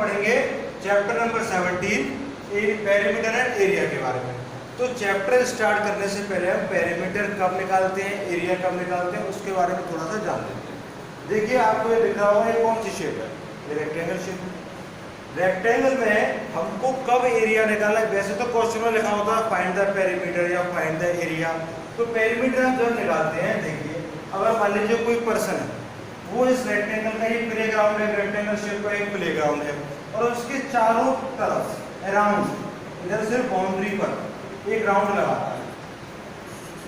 पढ़ेंगे chapter number 17 perimeter and area के बारे में। तो चैप्टर स्टार्ट करने से पहले हम पेरीमीटर कब निकालते हैं, एरिया कब निकालते हैं, उसके बारे में थोड़ा सा जान लेते हैं। देखिए आपको ये दिख रहा होगा ये कौन सी शेप है, ये रेक्टेंगल शेप है। रेक्टेंगल में हमको कब एरिया निकालना है, वैसे तो क्वेश्चन में लिखा होता है फाइंड द पेरीमीटर या फाइंड द एरिया। तो पेरीमीटर हम जब निकालते हैं, देखिए अगर मान लीजिए कोई पर्सन है, वो इस रेक्टेंगल का एक प्लेग्राउंड है, रेक्टेंगल शेप का एक प्लेग्राउंड है और उसके चारों तरफ अराउंड इधर से बाउंड्री पर एक राउंड लगाता है,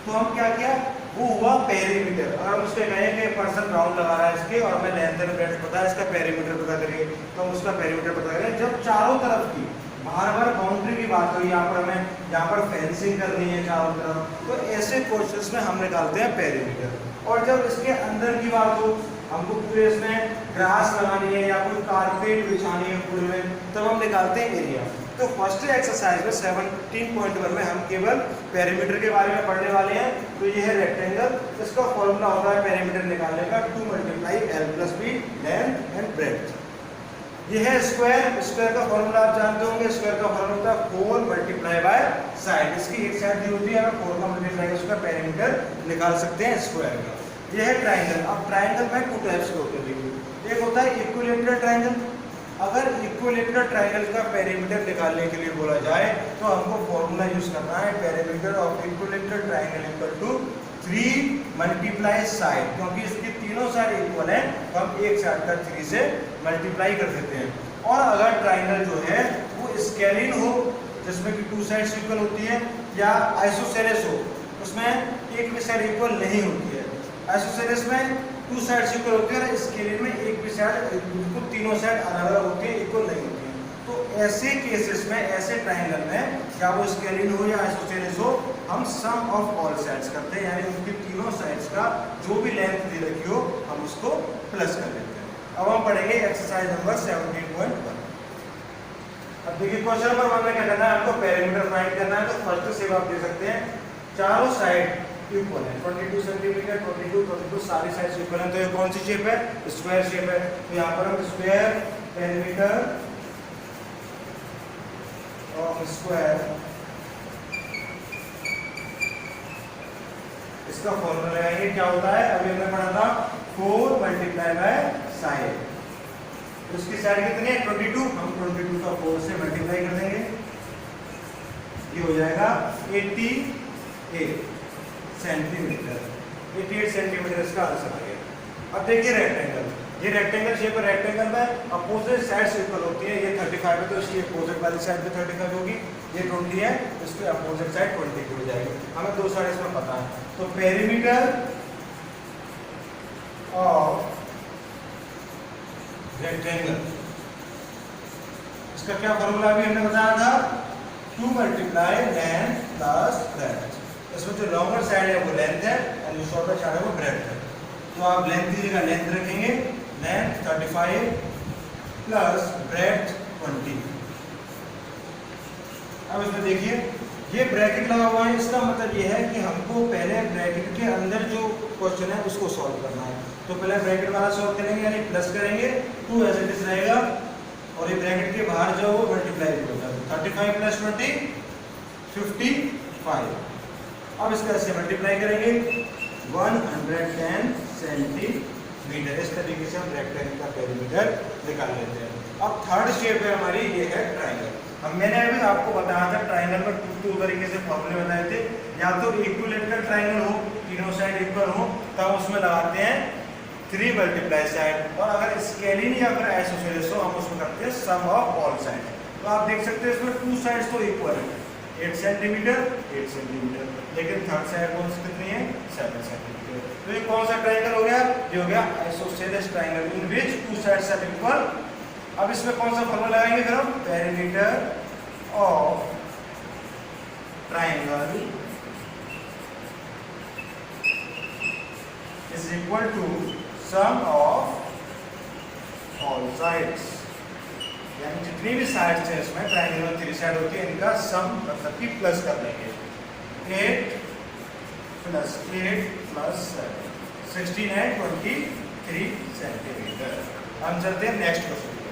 तो हम क्या किया, वो हुआ पेरीमीटर। अगर हम उसके कहें कि पर्सन राउंड लगा रहा है इसके और हमें लेंथ एंड ब्रेड्थ पता है, इसका पेरीमीटर पता करिए, तो हम उसका पेरीमीटर पता करें। जब चारों तरफ की बार बाउंड्री की बात हुई, यहाँ पर हमें यहाँ पर फेंसिंग करनी है चारों तरफ, तो ऐसे क्वेश्चंस में हम निकालते हैं पेरीमीटर। और जब इसके अंदर की बात हो, हमको पूरे इसमें ग्रास लगानी है या कोई कारपेट बिछानी है पूरे में, तब हम निकालते हैं एरिया। तो फर्स्ट एक्सरसाइज में 17.1 में हम केवल पेरीमीटर के बारे में पढ़ने वाले हैं। तो ये है रेक्टेंगल, इसका फॉर्मूला होता है पेरीमीटर निकालने का 2 × L+B लेंथ एंड ब्रेड्थ। ये है स्क्वायर, स्क्वायर का फॉर्मूला आप जानते होंगे, स्क्वायर का फॉर्मूला होता है 4 × साइड। इसकी एक साइड दी होती है, अगर 4 का मल्टीप्लाई उसका पेरीमीटर निकाल सकते हैं स्क्वायर का। ये है ट्राइंगल। अब ट्राइंगल में 2 टाइप्स के होते हैं, एक होता है इक्विलैटरल ट्राइंगल। अगर इक्विलैटरल ट्राइंगल का पेरीमीटर निकालने के लिए बोला जाए तो हमको फॉर्मूला यूज करना है perimeter of equilateral triangle equal to 3 × side, क्योंकि इसकी तीनों साइड इक्वल है तो हम एक साइड का 3 से मल्टीप्लाई कर देते हैं। और अगर ट्राइंगल जो है वो स्केलिन हो, जिसमें कि 2 साइड्स इक्वल होती है, या आइसोसेलेस हो, उसमें एक भी साइड इक्वल नहीं होती है। आइसोसेलेस में 2 साइड्स इक्वल होती है और स्केलिन में एक भी साइड, बिल्कुल तीनों साइड अलग अलग होती है, इक्वल नहीं होती है। तो ऐसे केसेस में, ऐसे ट्राइंगल में, या वो स्केलिन हो या आइसोसेलेस हो, हम सम ऑफ ऑल साइड्स करते हैं, यानी उनकी तीनों साइड्स का जो भी लेंथ दे रखी हो हम उसको प्लस कर लेते हैं। अब हम पढ़ेंगे एक्सरसाइज नंबर 17.1। अब देखिए क्वेश्चन नंबर 1 में क्या करना है, हमको पेरीमीटर फाइंड करना है। तो फर्स्ट से आप देख सकते हैं चारों साइड इक्वल है, 22 सेंटीमीटर, 22 सारी साइड्स इक्वल है। तो ये कौन सी शेप है, स्क्वायर शेप है। तो यहाँ पर हम स्क्वायर पेरीमीटर ऑफ स्क्वायर, इसका फॉर्मूला लगाएंगे, क्या होता है, अभी हमने पढ़ा था 4 × साइड। उसकी साइड कितनी है, 22, हम 22 का 4 से मल्टीप्लाई कर देंगे, ये हो जाएगा 88 सेंटीमीटर। 88 सेंटीमीटर इसका आंसर आ गया। अब देखिए रेक्टेंगल, ये रेक्टेंगल शेप है, रेक्टेंगल में अपोजिट साइड्स इक्वल होती है। ये 35 है तो इसकी अपोजिट वाली साइड पे 35 होगी, ये 20 है, इसकी अपोजिट साइड 20 हो जाएगी। हमें 2 साइड इसमें पता है। तो पेरीमीटर ऑफ रेक्टेंगल, इसका क्या फॉर्मूला अभी हमने बताया था, 2 × लेंथ प्लस ब्रेड्थ। इसमें जो लॉन्गर साइड है वो लेंथ है और जो शॉर्टर साइड है वो ब्रेड्थ है। तो आप लेंथ दीजिएगा, लेंथ रखेंगे, लेंथ 35 प्लस ब्रेड्थ 20। अब इसमें देखिए ये ब्रैकेट लगा हुआ है, इसका मतलब ये है कि हमको पहले ब्रैकेट के अंदर जो क्वेश्चन है उसको सॉल्व करना है। तो पहले ब्रैकेट वाला सॉल्व करेंगे, यानी प्लस करेंगे, 2 एज इट इज रहेगा, और ये ब्रैकेट के बाहर जो वो मल्टीप्लाई हो जाएगा, 35 + 20 55। अब इसका ऐसे मल्टीप्लाई करेंगे, 110 सेंटीमीटर। इस तरीके से हम रेक्टेंगल का पेरीमीटर निकाल लेते हैं। अब थर्ड शेप है हमारी, ये है ट्राइंगल। अब मैंने अभी आपको बताया था ट्राइंगल में 2 तरीके से फॉर्मूले बताए थे, या तो इक्विलैटरल ट्राइंगल हो, तीनों साइड इक्वल हो, तब उसमें लगाते हैं 3 × साइड, और अगर स्केलिन या फिर आइसोसेलेस हो हम उसमें करते हैं सम ऑफ ऑल साइड। तो आप देख सकते हैं इसमें 2 साइड्स तो इक्वल है, 8 सेंटीमीटर 8 सेंटीमीटर, लेकिन थर्ड साइड कौन सी कितनी है, 7 सेंटीमीटर। तो ये कौन सा ट्राइंगल हो गया, ये हो गया isosceles triangle in which 2 sides are equal. अब इसमें कौन सा फॉर्मूला लगाएंगे फिर हम, perimeter of triangle is equal to sum of all sides, यानी जितनी भी साइड्स हैं इसमें, ट्राइंगल में 3 साइड होती है, इनका सम मतलब कि प्लस कर लेंगे। 8 + 8 + 7 16 है 23 सेंटीमीटर। हम चलते हैं नेक्स्ट क्वेश्चन पे।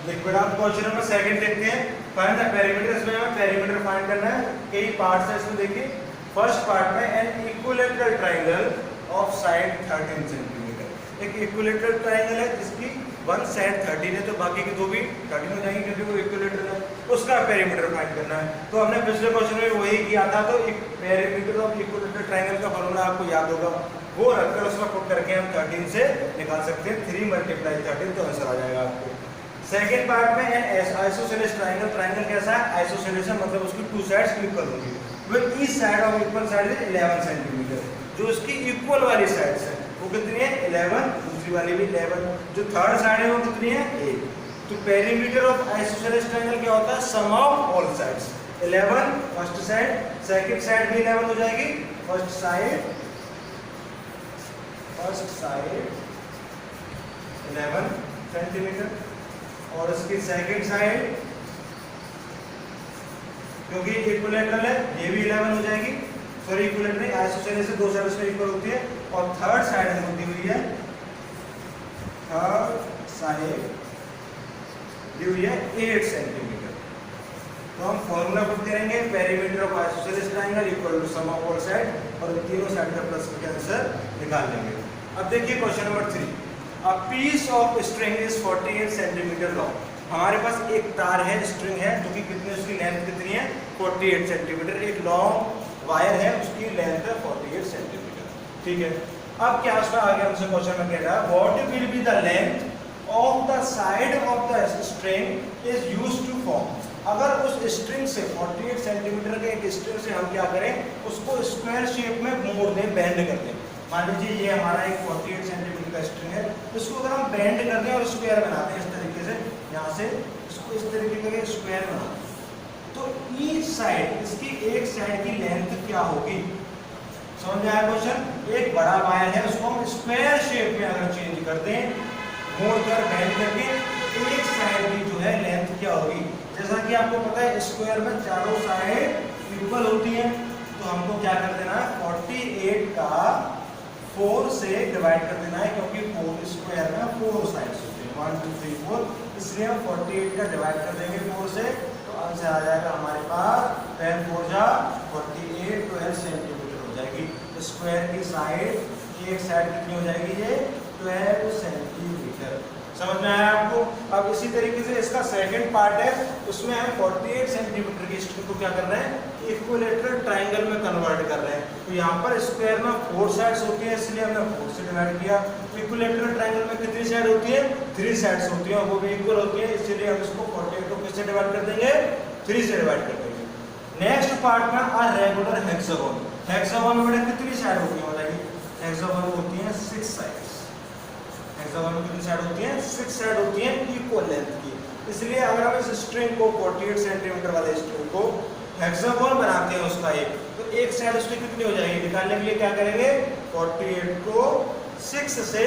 देखो बेटा हम क्वेश्चन नंबर सेकंड देखते हैं। Find the perimeter. इसमें हमें पेरीमीटर फाइंड करना है। कई पार्ट्स है इसमें। देखिए फर्स्ट पार्ट में an equilateral triangle of side 13 centimetre. एक इक्विलैटरल ट्रायंगल है जिसकी वन साइड 13 है, तो बाकी के दो भी 13 हो जाएंगे क्योंकि वो इक्विलैटरल है। उसका पेरीमीटर फाइंड करना है। तो हमने पिछले क्वेश्चन में वही किया था। तो एक पेरीमीटर ऑफ इक्विलैटरल ट्रायंगल का फॉर्मूला आपको याद होगा, वो रखकर उसमें पुट करके हम 13 से निकाल सकते हैं। 3 × 13 तो आंसर आ जाएगा आपको। सेकेंड पार्ट में एन आइसोसेलेस ट्रायंगल। ट्रायंगल कैसा है? आइसोसेलेस है, मतलब उसकी टू साइड्स इक्वल होंगी। With each side of equal side is 11 centimetre. जो उसकी इक्वल वाली साइड्स है वो कितनी है? 11। दूसरी वाली भी 11। जो थर्ड साइड है वो कितनी है? 1। तो पेरीमीटर ऑफ आइसोसेलेस ट्रायंगल क्या होता है? Sum of all sides. 11 first side, second side भी 11 हो जाएगी। फर्स्ट साइड 11 सेंटीमीटर और इसकी सेकंड साइड क्योंकि इक्विलैटरल है ये भी 11 हो जाएगी। सॉरी इक्विलैटरल नहीं, आइसोसेलेस से दो साइड में इक्वल होती है। और थर्ड साइड होती हुई है, थर्ड साइड दी हुई है 8 सेंटीमीटर। तो हम फॉर्मूला पुट करेंगे perimeter of isosceles triangle equal to sum of all side और तीनों साइड का प्लस करके आंसर निकाल लेंगे। अब देखिए question number 3। A piece of string is 48 centimetre long. हमारे पास एक तार है, स्ट्रिंग है, जो कि कितनी, उसकी लेंथ कितनी है? 48 सेंटीमीटर। एक लॉन्ग वायर है, उसकी लेंथ है 48 सेंटीमीटर। ठीक है। अब क्या उसमें आगे हमसे क्वेश्चन में कह रहा है what will be the length of the side of the string is used to form. अगर उस स्ट्रिंग से 48 सेंटीमीटर के एक स्ट्रिंग से हम क्या करें, उसको स्क्वायर शेप में मोड़ दें, बेंड कर दें। मान लीजिए ये हमारा एक 48 सेंटीमीटर का स्ट्रिंग है, इसको अगर हम बेंड करते हैं और स्क्वायर बनाते हैं इस तरीके से, यहाँ से इसको इस तरीके का स्क्वायर बनाते हैं, तो ईच साइड, इसकी एक साइड की लेंथ क्या होगी? समझ में आया क्वेश्चन? एक बड़ा वायर है, उसको हम स्क्वायर शेप में अगर चेंज कर दें, मोड़ कर बेंड करके, तो एक साइड की जो है लेंथ क्या होगी? जैसा कि आपको पता है स्क्वायर में चारों साइड इक्वल होती है, तो हमको क्या कर देना है? 48 का 4 से डिवाइड कर देना है, क्योंकि 4 स्क्वायर में 4 साइड्स होते हैं, 1 2 3 4, इसलिए हम 48 का डिवाइड कर देंगे 4 से, तो आंसर आ जाएगा हमारे पास 10 4 जा 48 12 सेंटीमीटर हो जाएगी। स्क्वायर की साइड, एक साइड कितनी हो जाएगी? ये 12 सेंटीमीटर। समझ में आया आपको? अब इसी तरीके से इसका सेकंड पार्ट है, उसमें हम 48 सेंटीमीटर की स्ट्रिंग को क्या कर रहे हैं? इक्विलैटरल ट्रायंगल में कन्वर्ट कर रहे हैं। तो यहाँ पर स्क्वायर में 4 साइड्स होती है, इसलिए हमने 4 से डिवाइड किया। इक्विलैटरल ट्रायंगल में कितनी साइड होती है? 3 साइड्स होती है, वो भी इक्वल होती है, इसलिए हम इसको 48 को किससे डिवाइड कर देंगे? 3 से डिवाइड कर देंगे। नेक्स्ट पार्ट में आ रेगुलर हेक्सागोन। हेक्सागोन में कितनी साइड होती है बताइए? हेक्सागोन में होती है 6 साइड्स। हेक्सागोन में कितनी साइड होती है? 6 साइड होती है इक्वल लेंथ की। इसलिए अगर हम इस स्ट्रिंग को 48 सेंटीमीटर वाले स्ट्रिंग को हेक्सागोन बनाते हैं उसका एक, तो एक साइड उसकी कितनी हो जाएगी? निकालने के लिए क्या करेंगे? 48 को 6 से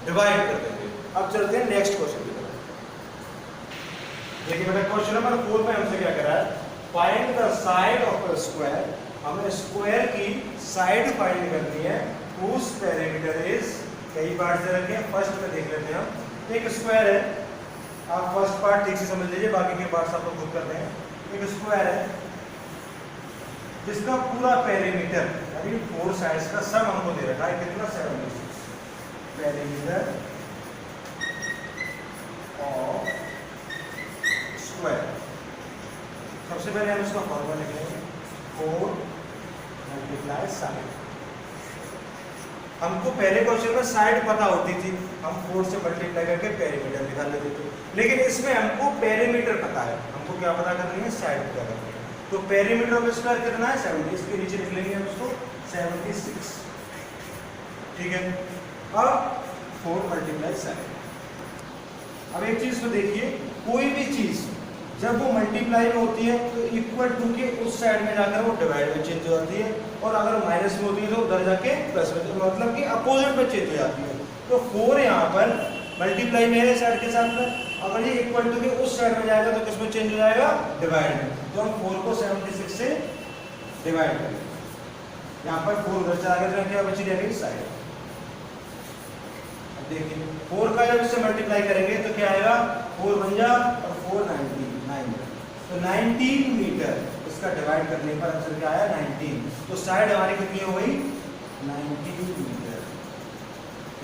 डिवाइड कर देंगे। अब चलते हैं नेक्स्ट क्वेश्चन की तरफ। देखिए बेटा क्वेश्चन नंबर 4 में हमसे क्या करा है? Find the side of a square. हमें स्क्वायर की साइड फाइंड करनी है, whose perimeter is, कई पार्ट से रखे हैं, फर्स्ट में देख लेते हैं हम। एक स्क्वायर है, आप फर्स्ट पार्ट ठीक से समझ लीजिए, बाकी के पार्ट्स आप लोग खुद करते हैं। एक स्क्वायर है जिसका पूरा पेरीमीटर यानी 4 साइड्स का सम हमको दे रखा है, कितना? 76। Perimeter of square. सबसे पहले हम इसका फॉर्मूला लिखेंगे 4 × साइड। हमको पहले क्वेश्चन में साइड पता होती थी, हम 4 से मल्टीप्लाई करके पेरीमीटर निकाल लेते थे, लेकिन इसमें हमको पेरीमीटर पता है। हमको क्या पता करनी है? साइड पता करनी है। तो पेरीमीटर ऑफ स्क्वायर कितना है? 70। इसके नीचे लिख लेंगे हम उसको 76। ठीक है। अब 4 × 7। अब एक चीज तो देखिए, कोई भी चीज जब वो मल्टीप्लाई में होती है तो इक्वल टू के उस साइड में जाकर वो डिवाइड में चेंज हो जाती है, और अगर माइनस में होती है तो उधर जाके प्लस में, मतलब कि अपोजिट में चेंज हो जाती है। तो 4 यहाँ पर मल्टीप्लाई में है साइड के साथ में, अगर ये इक्वल टू के उस साइड में जाएगा तो किसमें चेंज हो जाएगा? डिवाइड में। तो हम 4 को 76 से डिवाइड करेंगे। यहाँ पर 4 उधर चला गया, क्या बची रहेगी? साइड। देखिए 4 का जब इससे मल्टीप्लाई करेंगे तो क्या आएगा? 4 बन जा और 4 19 तो 19 मीटर इसका डिवाइड करने पर आंसर क्या आया 19। तो साइड हमारी कितनी हो गई 19 मीटर।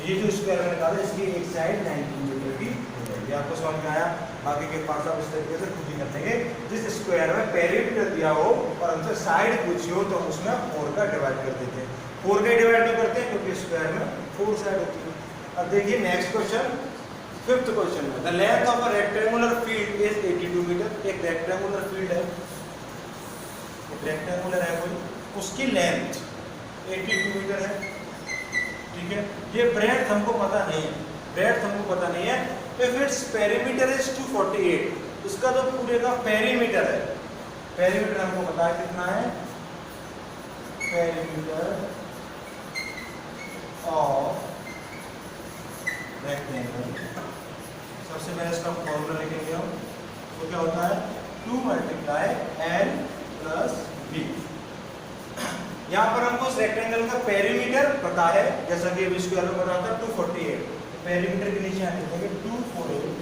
ये जो स्क्वायर में निकाला इसकी एक साइड 19 मीटर की हो जाएगी। आपको समझ में आया? बाकी के पार्ट आप इस तरीके से खुद ही कर लेंगे। जिस स्क्वायर में पेरीमीटर दिया हो और हमसे साइड पूछी हो तो उसमें 4 का डिवाइड कर देते हैं। 4 का डिवाइड क्यों करते हैं? क्योंकि स्क्वायर में 4 साइड होती है। अब देखिए नेक्स्ट क्वेश्चन, फिफ्थ क्वेश्चन में the length of a rectangular field is 82 metre. एक रेक्टेंगुलर फील्ड है, एक रेक्टेंगुलर है कोई, उसकी लेंथ 82 मीटर है, ठीक है। ये ब्रेड्थ हमको पता नहीं है, ब्रेड्थ हमको पता नहीं है। इफ इट्स पेरीमीटर इज 248, इसका जो पूरे का पेरीमीटर है, पेरीमीटर हमको पता है कितना है, पेरीमीटर ऑफ रेक्टेंगल। सबसे पहले इसका फॉर्मूला लिखेंगे हम, तो क्या होता है 2 × L + B। यहाँ पर हमको उस रेक्टेंगल का पेरीमीटर पता है, जैसा कि अभी स्क्वायर में बता था 248, पेरीमीटर के नीचे आने देंगे 248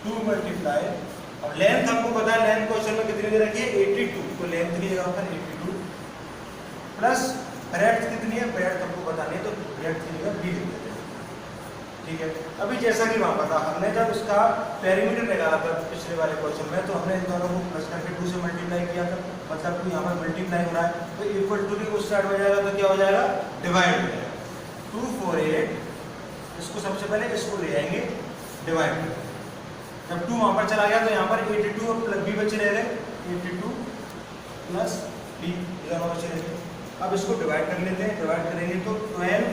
2 × और लेंथ हमको पता है, लेंथ क्वेश्चन में कितनी दे रखी है 82, तो लेंथ की जगह पर 82 प्लस ब्रेड्थ कितनी है, ब्रेड्थ हमको पता नहीं तो ब्रेड्थ की जगह B लिख देते हैं, ठीक है। अभी जैसा कि वहाँ पता, हमने जब उसका पेरीमीटर निकाला था पिछले वाले क्वेश्चन में, तो हमने इन दोनों को प्लस करके 2 से मल्टीप्लाई किया था, मतलब कि यहाँ पर मल्टीप्लाई हो रहा है तो इक्वल टू की उस साइड हो जाएगा तो क्या हो जाएगा डिवाइड हो जाएगा। 248 इसको सबसे पहले इसको ले आएंगे डिवाइड करेंगे, जब 2 वहाँ पर चला गया तो यहाँ पर 82 और प्लस B बचे रह गए, 82 प्लस B दोनों बचे रह गए। अब इसको डिवाइड कर लेते हैं, डिवाइड करेंगे तो 12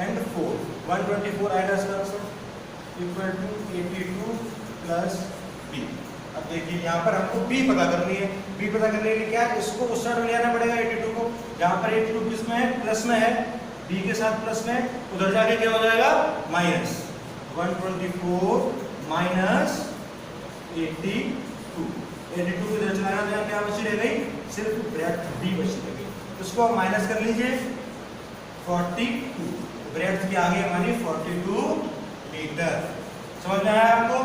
and 4 124 आएगा इसका answer equal to 82 plus B। अब देखिए यहाँ पर हमको B पता करनी है, B पता करने के लिए क्या है, इसको उस साइड में ले आना पड़ेगा 82 को, जहाँ पर 82 किस में है प्लस में है, B के साथ प्लस में, उधर जाके क्या हो जाएगा माइनस 124 माइनस 82 को इधर चलाना तो यहाँ क्या बची रह गई, सिर्फ ब्रेड्थ B बची रह गई। उसको आप माइनस कर लीजिए 42, ब्रेड्थ की आगे हमारी 42 मीटर। समझ में आया आपको?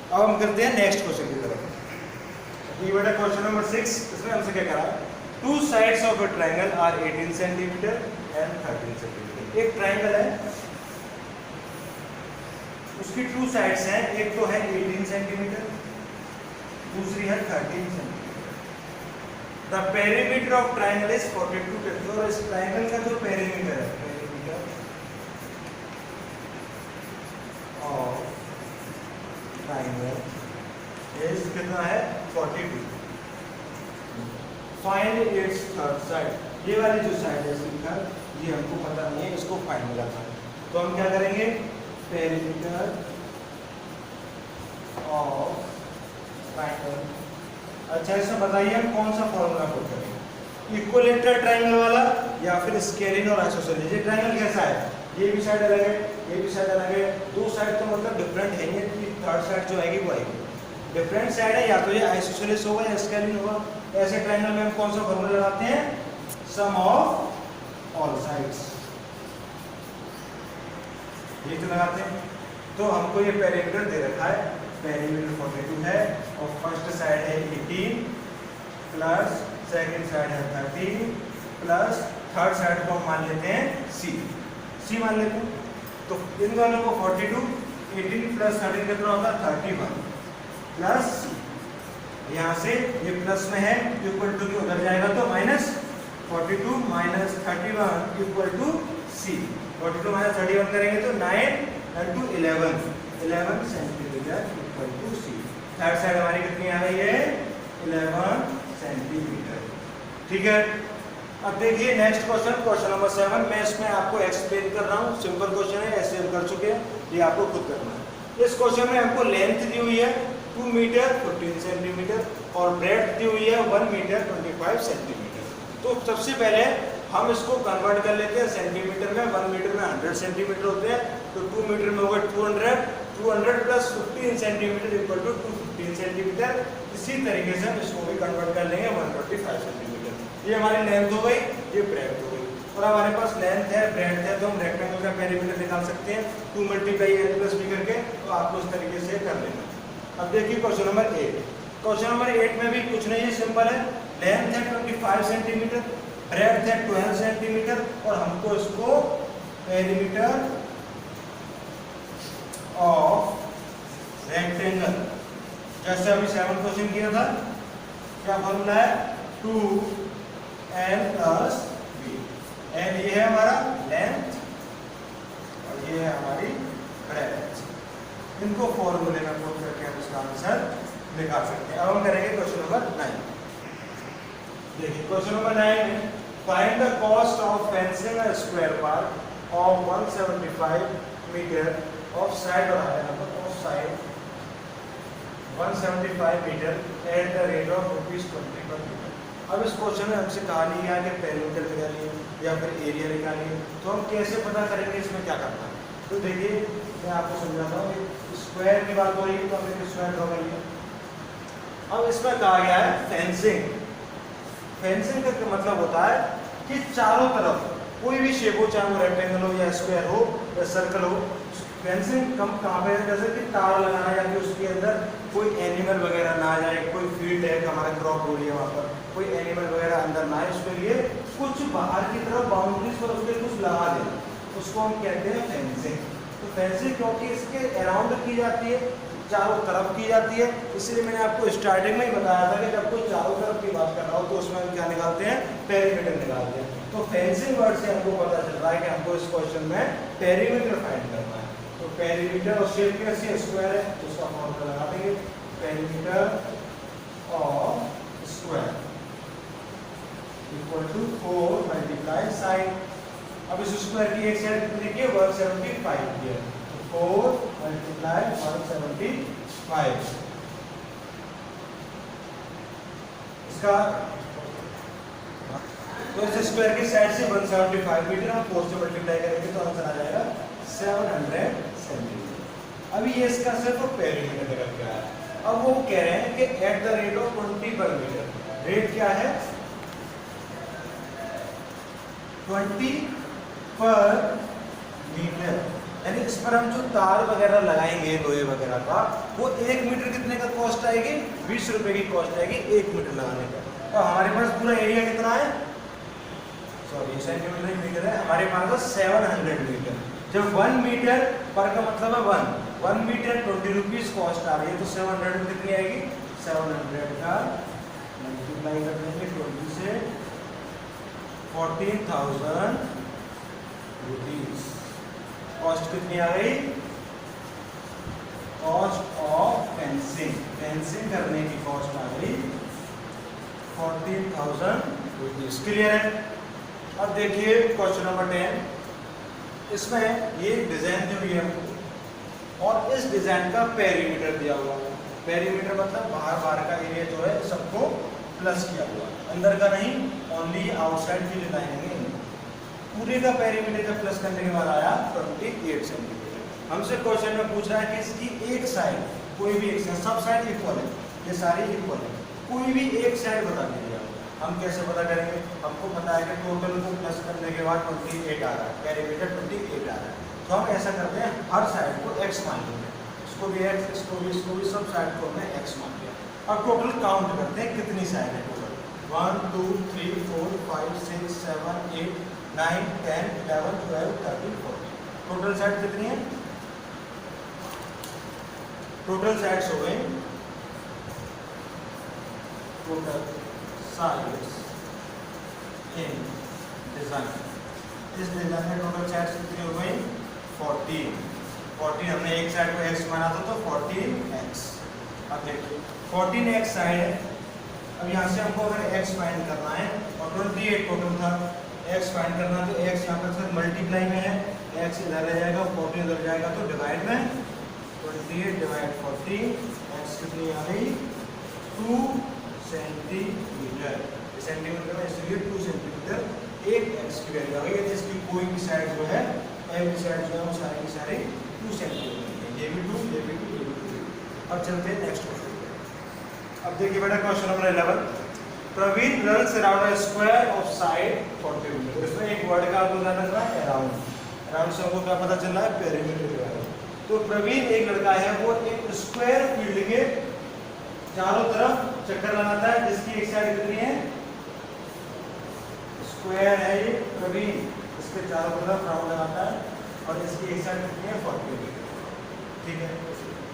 अब हम करते हैं नेक्स्ट क्वेश्चन की तरफ। ये बेटा क्वेश्चन नंबर 6, इसमें हमसे क्या करा है, 2 sides of a triangle are 18 centimetre and 13 centimetre. एक ट्रायंगल है, उसकी 2 साइड्स हैं, एक तो है 18 सेंटीमीटर, दूसरी है 13 centimetre. The perimeter of triangle is 42 और इस ट्रायंगल का जो पेरीमीटर है, पेरीमीटर ऑफ ट्रायंगल इज कितना है 42। Find its third side. ये वाली जो साइड है इसका, ये हमको पता नहीं है, इसको फाइंड करना है। तो हम क्या करेंगे, पेरीमीटर ऑफ ट्रायंगल। अच्छा इसमें बताइए हम कौन सा फॉर्मूला पुट करेंगे, इक्विलेटरल ट्रायंगल वाला या फिर स्केलिन और आइसोसेलेस। ये ट्रायंगल कैसा है, ये भी साइड अलग है, ये भी साइड अलग है, 2 साइड तो मतलब डिफरेंट है, ये थर्ड साइड जो आएगी वो आएगी डिफरेंट साइड है, या तो ये आइसोसेलेस होगा या स्केलिन होगा। ऐसे ट्रायंगल में हम कौन सा फॉर्मूला लगाते हैं, सम ऑफ ऑल साइड्स, ये तो लगाते हैं। तो हमको ये पेरीमीटर दे रखा है, पेरीमीटर 42 है और फर्स्ट साइड है 18 प्लस सेकंड साइड है 13 प्लस थर्ड साइड को हम मान लेते हैं C मान लेते हैं। तो इन दोनों को 42 18 प्लस 13 कितना होगा 31 प्लस यहाँ से ये प्लस में है इक्वल टू के उधर जाएगा तो minus 42 minus 31 equal to C। 42 minus 31 करेंगे तो 9 and 2 11 centimetre equal to C। Third side हमारी कितनी आ रही है 11 सेंटीमीटर, ठीक है। अब देखिए नेक्स्ट क्वेश्चन, क्वेश्चन नंबर 7। मैं इसमें आपको एक्सप्लेन कर रहा हूँ, सिंपल क्वेश्चन है, ऐसे हम कर चुके हैं, ये आपको खुद करना है। इस क्वेश्चन में हमको लेंथ दी हुई है 2 मीटर 15 सेंटीमीटर और ब्रेड्थ दी हुई है 1 मीटर 25 सेंटीमीटर। तो सबसे पहले हम इसको कन्वर्ट कर लेते हैं सेंटीमीटर में। 1 मीटर में 100 सेंटीमीटर होते हैं, तो 2 मीटर में होगा 200 plus 15 centimetre equal to 215 centimetre. इसी तरीके से हम इसको भी कन्वर्ट कर लेंगे 125 सेंटीमीटर। ये हमारी लेंथ हो गई, ये ब्रेड्थ हो गई। और हमारे पास लेंथ है, ब्रेड्थ है, तो हम रेक्टेंगल का पेरीमीटर निकाल सकते हैं 2 × a+b करके। तो आपको इस तरीके से कर लेना। अब देखिए क्वेश्चन नंबर 8। क्वेश्चन नंबर 8 में भी कुछ नहीं है, सिंपल है। लेंथ है 25 सेंटीमीटर, ब्रेड्थ है 12 सेंटीमीटर और हमको इसको पेरीमीटर ऑफ रेक्टेंगल, जैसे अभी 7 क्वेश्चन किया था, क्या फॉर्मूला है 2n + b। n ये है हमारा लेंथ और ये है हमारी ब्रेड्थ। इनको फॉर्मूले में पुट करके हम इसका आंसर निकाल सकते हैं। अब हम करेंगे क्वेश्चन नंबर 9। देखिए क्वेश्चन नंबर 9 में find the cost of fencing a square part of 175 metre of side, और of side 175 metre at the rate of ₹20 per metre. अब इस क्वेश्चन में हमसे कहा नहीं है कि पेरीमीटर निकालिए या फिर एरिया निकालिए, तो हम कैसे पता करेंगे इसमें क्या करना है। तो देखिए मैं आपको समझाता हूँ। स्क्वायर की बात हो रही है तो हमने स्क्वायर ड्रॉ कर लिया। अब इसमें कहा गया है फेंसिंग। फेंसिंग का मतलब होता है कि चारों तरफ कोई भी शेप हो, चाहे वो रेक्टेंगल हो या स्क्वायर हो या सर्कल हो, फेंसिंग कहाँ पे है, जैसे कि तार लगाना या कि उसके अंदर कोई एनिमल वगैरह ना आ जाए, कोई फील्ड है कि हमारा क्रॉप हो रही है वहाँ पर कोई एनिमल वगैरह अंदर ना आए, उसके लिए कुछ बाहर की तरफ बाउंड्रीज पर उसके कुछ लगा देना, उसको हम कहते हैं फेंसिंग। तो फेंसिंग क्योंकि इसके अराउंड की जाती है, चारों तरफ की जाती है, इसलिए मैंने आपको स्टार्टिंग में ही बताया था कि जब कोई चारों तरफ की बात कर रहा हो तो उसमें हम क्या निकालते हैं, पेरीमीटर निकालते हैं। तो फेंसिंग वर्ड से हमको पता चल रहा है कि हमको इस क्वेश्चन में पेरीमीटर फाइंड करना है। तो पेरीमीटर और शेप कैसी है, स्क्वायर है, तो उसका फॉर्मूला लगा देंगे, perimeter of square equal to 4 × side. अब इस स्क्वायर की एक साइड कितनी की है, 175 की है, तो 4 × 175। इसका तो इस स्क्वायर की साइड से 175 मीटर हम 4 से मल्टीप्लाई करेंगे तो आंसर आ जाएगा 700 सेंटीमीटर। अभी ये इसका सिर्फ पेरीमीटर निकल के आया है। अब वो कह रहे हैं कि eight the rate of 20 per metre, rate क्या है 20 पर मीटर, यानी इस पर हम जो तार वगैरह लगाएंगे लोहे वगैरह का, वो 1 मीटर कितने का कॉस्ट आएगी, 20 रुपए की कॉस्ट आएगी 1 मीटर लगाने का। तो हमारे पास पूरा एरिया कितना है, सॉरी सेंटीमीटर मीटर है, हमारे पास 700 मीटर। जब 1 मीटर पर का मतलब है 1 मीटर 20 रुपीज कॉस्ट आ रही है, तो 700 में कितनी आएगी, 700 का मल्टीप्लाई कर देंगे 20 से 14,000 रुपीज। कॉस्ट कितनी आ गई, कॉस्ट ऑफ फेंसिंग, फेंसिंग करने की कॉस्ट आ गई 14,000 रुपीज। क्लियर है। अब देखिए क्वेश्चन नंबर 10। इसमें ये डिजाइन दी हुई है और इस डिजाइन का पेरीमीटर दिया हुआ है। पेरीमीटर मतलब बाहर का एरिया जो है सबको प्लस किया हुआ, अंदर का नहीं, ओनली आउटसाइड की डिजाइन है। पूरे का पेरीमीटर जब प्लस करने के बाद आया 28 सेंटीमीटर। हमसे क्वेश्चन में पूछ रहा है कि इसकी एक साइड, कोई भी एक साइड, सब साइड इक्वल है, ये सारी इक्वल है, कोई भी एक साइड बता दीजिए। हम कैसे पता करेंगे, हमको पता है कि टोटल को प्लस करने के बाद 28 आ रहा है, पेरीमीटर 28 आ रहा है। तो हम ऐसा करते हैं, हर साइड को x मान लेते हैं, इसको भी x, इसको भी, सब साइड को हमने x मान लिया। अब टोटल काउंट करते हैं कितनी साइड है टोटल, 1 2 3 4 5 6 7 8 9 10 11 12 13 14। टोटल साइड कितनी है, टोटल साइड्स हो गए, टोटल साइड्स इन डिजाइन, इस डिजाइन में टोटल साइड्स कितनी हो गई 14। हमने एक साइड को x माना था तो 14x। अब देखिए 14x साइड है। अब यहाँ से हमको अगर x फाइंड करना है और 28 टोटल था, x फाइंड करना है तो x यहाँ पर सर मल्टीप्लाई में है, x इधर रह जाएगा, 14 इधर जाएगा, तो डिवाइड में 28 डिवाइड 40, x कितनी आ गई 2 सेंटीमीटर। सेंटीमीटर में इसलिए 2 सेंटीमीटर, एक x की वैल्यू आ गई। इसकी कोई भी साइड जो है, एवरी साइड जो है वो सारी की सारी 2 सेंटीमीटर, ये भी 2, ये भी 2, ये भी 2। अब चलते हैं नेक्स्ट क्वेश्चन। अब देखिए बेटा question number 11। Praveen runs around a square of side 40 metre. इसमें एक वर्ड का आपको ध्यान रखना है, अराउंड। अराउंड से हमको क्या पता चल रहा है, पेरीमीटर के बारे में। तो प्रवीण एक लड़का है, वो एक स्क्वायर फील्ड के चारों तरफ चक्कर लगाता है, जिसकी एक साइड कितनी है, स्क्वायर है ये प्रवीण, इसके चारों तरफ राउंड लगाता है और इसकी एक साइड कितनी है, 40 मीटर। ठीक है।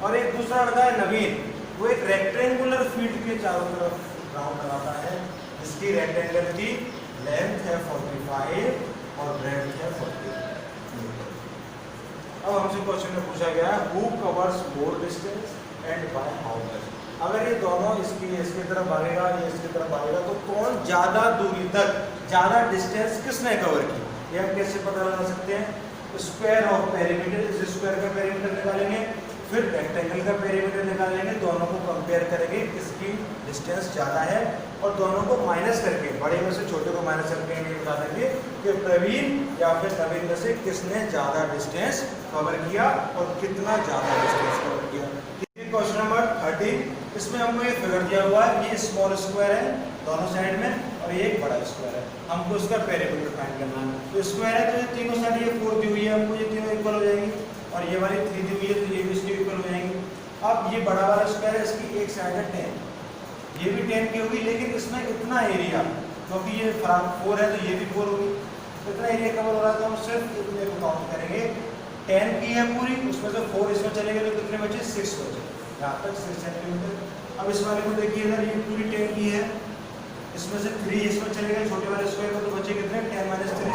और एक दूसरा लड़का है नवीन, वो एक रेक्टेंगुलर फील्ड के चारों तरफ राउंड लगाता है, जिसकी रेक्टेंगल की लेंथ है 45 और ब्रेड्थ है 40 मीटर। अब हमसे क्वेश्चन में पूछा गया है who covers more distance and by how much. अगर ये दोनों इसकी तरफ भागेगा, ये इसकी तरफ भागेगा, तो कौन ज्यादा दूरी तक, ज्यादा डिस्टेंस किसने कवर की, ये हम कैसे पता लगा सकते हैं। स्क्वायर ऑफ पेरीमीटर, इस स्क्वायर का पेरीमीटर निकालेंगे, फिर रेक्टेंगल का पेरीमीटर निकालेंगे, दोनों को कंपेयर करेंगे किसकी डिस्टेंस ज़्यादा है, और दोनों को माइनस करके, बड़े में से छोटे को माइनस करके ये बता देंगे कि प्रवीण या फिर नवीन में से किसने ज़्यादा डिस्टेंस कवर किया और कितना ज़्यादा डिस्टेंस कवर किया। क्वेश्चन नंबर 13, इसमें हमको एक फिगर दिया हुआ है, ये स्मॉल स्क्वायर है दोनों साइड में और ये एक बड़ा स्क्वायर है, हमको इसका पेरीमीटर फाइंड करना है। तो स्क्वायर है तो ये तीनों साइड, ये 4 दी हुई है, हमको ये तीनों इक्वल हो जाएंगी, और ये वाली 3 दी हुई है तो ये भी इसकी इक्वल हो जाएंगी। अब ये बड़ा वाला स्क्वायर है, इसकी एक साइड है 10, ये भी 10 की होगी, लेकिन इसमें इतना एरिया, क्योंकि ये 4 है तो ये भी 4 होगी, इतना एरिया कवर हो रहा है, तो हम सिर्फ इतने को काउंट करेंगे। 10 की है पूरी, उसमें से 4 इसमें चले गए तो कितने बचे, 6 बचे, यहाँ तक 6 सेंटीमीटर। अब इस वाले को देखिए इधर, ये पूरी 10 की है, इसमें से 3 इसमें चले गए छोटे वाले स्क्वायर को, तो बचे कितने, 10 - 3,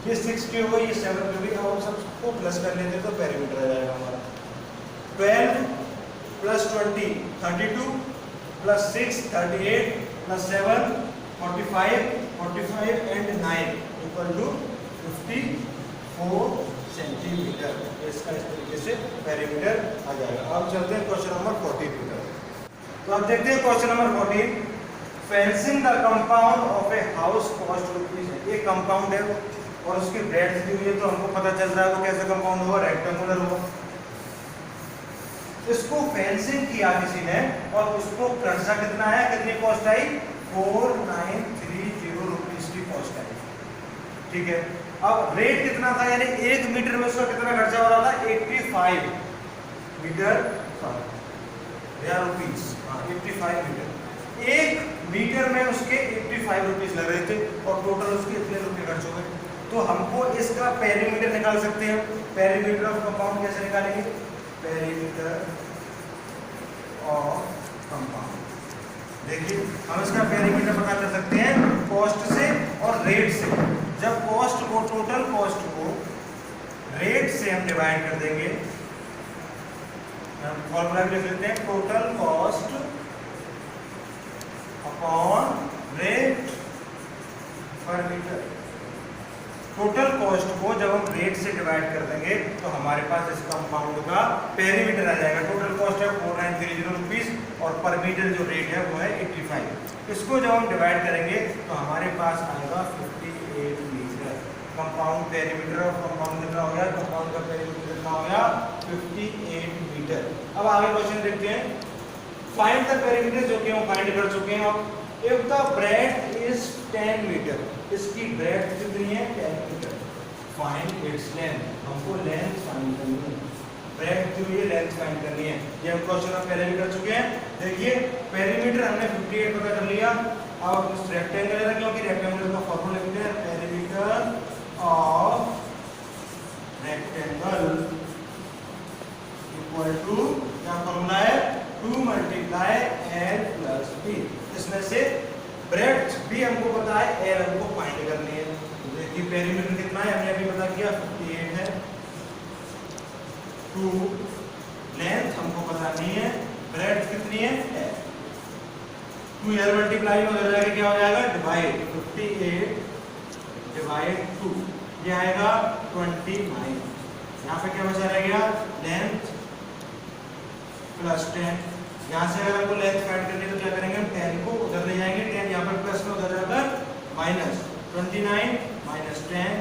ये 6 की हो गई, ये 7 की हो गई। अब हम सबको प्लस कर लेते हैं तो पेरीमीटर आ जाएगा हमारा 12 + 20 32 + 6 38 + 7 45 एंड 9 = 54 सेंटीमीटर। इसका इस तरीके से पेरीमीटर आ जाएगा। अब चलते हैं क्वेश्चन नंबर 14 की तरफ। तो अब देखते हैं question number 14, fencing the compound of a house cost ₹। ये कंपाउंड है और उसकी ब्रेड्थ दी हुई है, तो हमको पता चल रहा है वो कैसे कंपाउंड होगा, रेक्टेंगुलर होगा। इसको फेंसिंग किया किसी ने और उसको खर्चा कितना है, कितनी कॉस्ट आई, 4930 रुपीस की कॉस्ट आई। ठीक है। अब रेट कितना था, यानी 1 मीटर में उसका कितना खर्चा हो रहा था, 85 मीटर या रुपीस, 85 मीटर। 1 मीटर में उसके 85 रुपीस लग रहे थे और टोटल उसके इतने रुपए खर्च हो गए। तो हमको इसका पेरीमीटर निकाल सकते हैं। पेरीमीटर ऑफ कंपाउंड कैसे निकालेंगे, पेरीमीटर ऑफ कंपाउंड, देखिए हम इसका पेरीमीटर पता कर सकते हैं कॉस्ट से और रेट से। जब कॉस्ट को, टोटल कॉस्ट को रेट से हम डिवाइड कर देंगे, हम फॉर्मूला लिख लेते हैं, टोटल कॉस्ट अपॉन रेट पर मीटर। टोटल कॉस्ट को जब हम रेट से डिवाइड कर देंगे तो हमारे पास इस कंपाउंड का पेरीमीटर आ जाएगा। टोटल कॉस्ट है 4930 रुपीस और पर मीटर जो रेट है वो है 85। इसको जब हम डिवाइड करेंगे तो हमारे पास आएगा 58 metre. Compound perimeter of compound कितना हो गया, कंपाउंड का पेरीमीटर कितना हो गया, 58 मीटर। अब आगे क्वेश्चन देखते हैं, फाइंड द पेरीमीटर, जो कि हम फाइंड कर चुके हैं। अब if the breadth is 10 metre, इसकी ब्रेड्थ कितनी है, 10 मीटर, फाइंड इट्स लेंथ, हमको लेंथ फाइंड करनी है। ब्रेड्थ जो है लेंथ फाइंड करनी है। ये हम क्वेश्चन में पहले भी कर चुके हैं। देखिए पेरीमीटर हमने 58 पता कर लिया। अब उस रेक्टेंगल है, क्योंकि रेक्टेंगल का फॉर्मूला लिखते हैं, perimeter of rectangle equal to, क्या फॉर्मूला है, 2 × L + B। इसमें से ब्रेड्थ भी हमको पता है, एल हमको फाइंड करनी है। तो देखिए पेरीमीटर कितना है, हमने अभी पता किया 58 है, 2 लेंथ हमको पता नहीं है, ब्रेड्थ कितनी है, एल। 2 एल मल्टीप्लाई में हो जाएगा, क्या हो जाएगा, डिवाइड 58 / 2, ये आएगा 29। यहाँ पे क्या बचा रह गया, लेंथ + 10। यहाँ से अगर हमको लेंथ फाइंड करनी है तो क्या करेंगे, हम 10 को उधर ले जाएंगे, 10 यहाँ पर प्लस में उधर जाकर माइनस, 29 - 10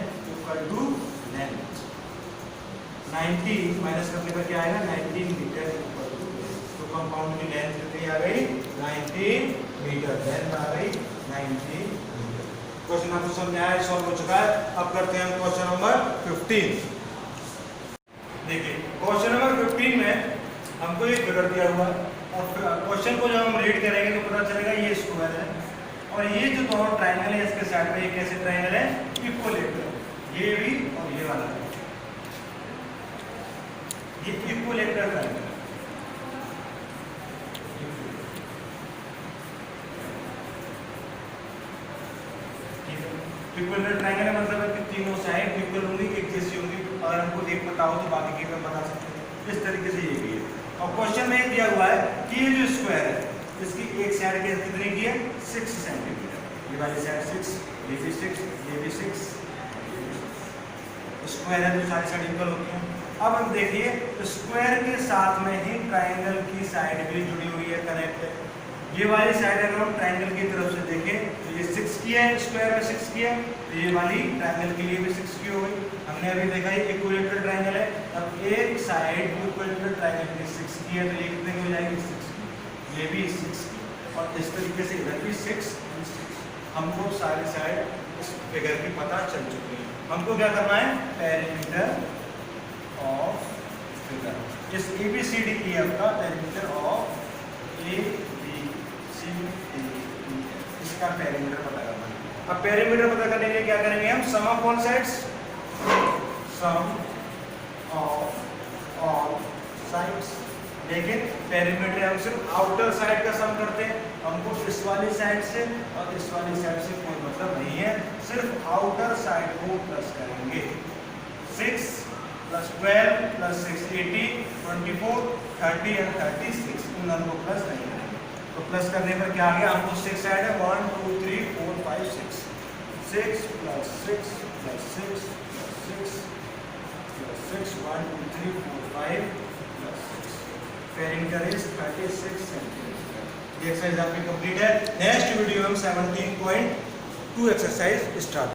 = लेंथ। 90 माइनस करने पर क्या आएगा, 19 मीटर इक्वल टू। तो कंपाउंड की लेंथ कितनी आ गई 19 मीटर, लेंथ आ गई 19 मीटर। क्वेश्चन आपको समझ में आया, सॉल्व हो चुका है। अब करते हैं हम क्वेश्चन नंबर 15। देखिए क्वेश्चन नंबर 15 में हमको ये फिगर दिया हुआ है और क्वेश्चन को जब हम रीड करेंगे तो पता चलेगा ये स्क्वायर है और ये जो दोनों ट्रायंगल है इसके साइड में ये कैसे ट्रायंगल है, इक्विलेटरल, ये भी और ये वाला ये इक्विलेटरल ट्रायंगल है। इक्विलेटरल ट्रायंगल का मतलब है कि तीनों साइड इक्वल होंगी, एक जैसी होंगी। अगर हमको एक पता हो तो बाकी की भी बता सकते हैं। इस तरीके से ये भी है। और क्वेश्चन में दिया हुआ है कि ये जो स्क्वायर है इसकी एक साइड की कितनी की है 6 सेंटीमीटर, ये वाली साइड 6, ये भी 6, ये भी 6। स्क्वायर है तो सारी साइड इक्वल होती हैं। अब हम देखिए स्क्वायर के साथ में ही ट्रायंगल की साइड भी जुड़ी हुई है, कनेक्ट है। ये वाली साइड अगर हम ट्रायंगल की तरफ से देखें तो ये 6 की है, स्क्वायर में 6 की है, तो ये वाली ट्रायंगल के लिए भी 6 की हो गई। हमने अभी देखा ये इक्विलेटरल ट्रायंगल है, अब एक साइड इक्विलेटरल ट्रायंगल की 6 की है तो ये कितने की हो जाएगी 6 की, ये भी 6 की, और इस तरीके से इधर भी 6 और 6। हमको सारी साइड इस फिगर की पता चल चुकी है। हमको क्या करना है, पेरीमीटर ऑफ फिगर, इस ABCDEF का पेरीमीटर ऑफ इसका पेरीमीटर पता करना है। अब पेरीमीटर पता करने के लिए क्या करेंगे हम, sum of all sides, sum of all sides. लेकिन पेरीमीटर हम सिर्फ आउटर साइड का सम करते हैं, हमको इस वाली साइड से और इस वाली साइड से कोई मतलब नहीं है, सिर्फ आउटर साइड को प्लस करेंगे। 6 प्लस 12 प्लस 6 18, 24, 30 और 36, इन दोनों को प्लस नहीं करेंगे। तो प्लस करने पर क्या आ गया, हमको 6 ऐड है 1 2 3 4 5 6, 6 plus 6 plus 6 plus 6 plus 6, 1 2 3 4 5 plus 6। Perimeter is 36 centimetre. ये एक्सरसाइज आपकी कंप्लीट है। नेक्स्ट वीडियो हम 17.2 एक्सरसाइज स्टार्ट